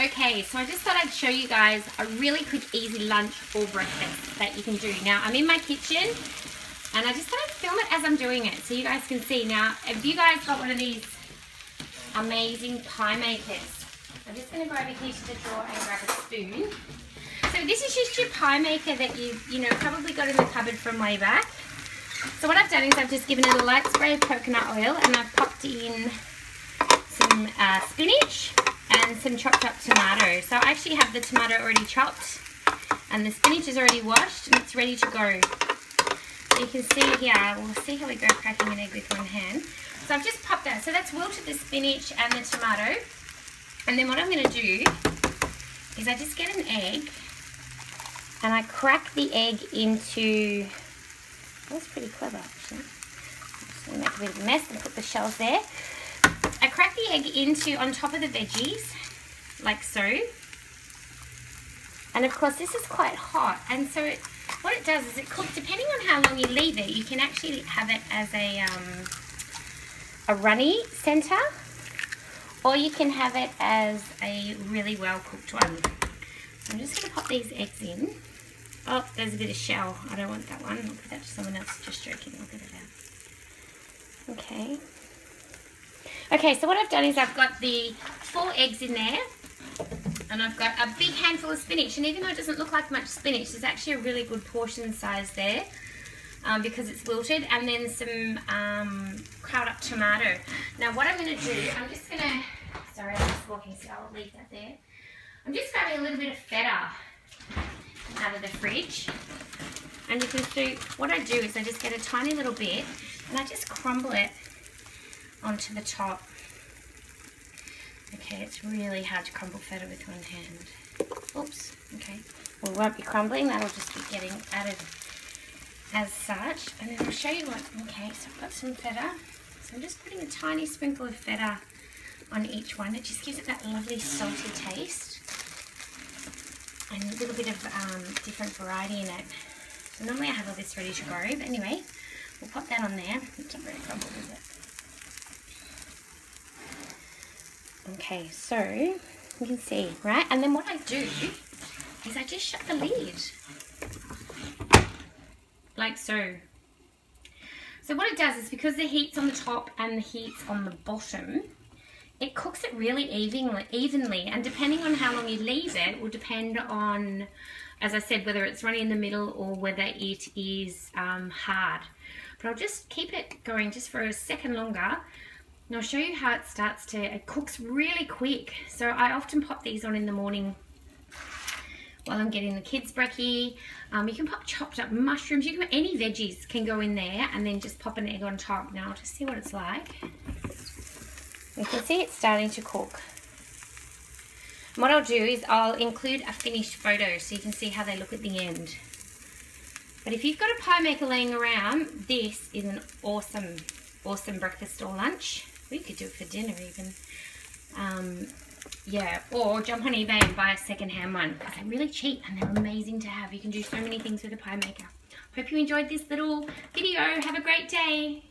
Okay, so I just thought I'd show you guys a really quick, easy lunch or breakfast that you can do. Now, I'm in my kitchen, and I just thought I'd film it as I'm doing it so you guys can see. Now, have you guys got one of these amazing pie makers? I'm just going to go over here to the drawer and grab a spoon. So this is just your pie maker that you know, probably got in the cupboard from way back. So what I've done is I've just given it a light spray of coconut oil, and I've popped in some spinach and some chopped up tomato. So I actually have the tomato already chopped, and the spinach is already washed, and it's ready to go. So you can see here, we'll see how we go cracking an egg with one hand. So I've just popped that. So that's wilted the spinach and the tomato. And then what I'm going to do is I just get an egg, and I crack the egg into... That's pretty clever, actually. I'm just going to make a bit of a mess and put the shells there. I crack the egg into on top of the veggies, like so. And of course, this is quite hot. And so what it does is it cooks, depending on how long you leave it, you can actually have it as a runny center, or you can have it as a really well cooked one. So I'm just going to pop these eggs in. Oh, there's a bit of shell. I don't want that one. I'll put that to someone else. Just joking. I'll get it out. Okay. Okay, so what I've done is I've got the 4 eggs in there, and I've got a big handful of spinach. And even though it doesn't look like much spinach, there's actually a really good portion size there because it's wilted. And then some cut up tomato. Now what I'm going to do, I'm just going to, sorry, I'm just walking, so I'll leave that there. I'm just grabbing a little bit of feta out of the fridge, and you can see what I do is I just get a tiny little bit and I just crumble it onto the top. Okay, it's really hard to crumble feta with one hand. Oops, okay. Well, it won't be crumbling, that'll just be getting added as such. And then I'll show you what, okay, so I've got some feta. So I'm just putting a tiny sprinkle of feta on each one. It just gives it that lovely salty taste. And a little bit of different variety in it. So normally I have all this ready to go, but anyway, we'll pop that on there. It's not very crumbled, is it? Okay, so you can see, right? And then what I do is I just shut the lid. Like so. So what it does is, because the heat's on the top and the heat's on the bottom, it cooks it really evenly, and depending on how long you leave it will depend on, as I said, whether it's runny in the middle or whether it is hard. But I'll just keep it going just for a second longer, and I'll show you how it starts to, it cooks really quick. So I often pop these on in the morning while I'm getting the kids brekkie. You can pop chopped up mushrooms, you can, any veggies can go in there, and then just pop an egg on top. Now I'll just see what it's like. You can see it's starting to cook. And what I'll do is I'll include a finished photo so you can see how they look at the end. But if you've got a pie maker laying around, this is an awesome, awesome breakfast or lunch. We could do it for dinner even. Yeah, or jump on eBay and buy a second-hand one, because they're really cheap and they're amazing to have. You can do so many things with a pie maker. Hope you enjoyed this little video. Have a great day.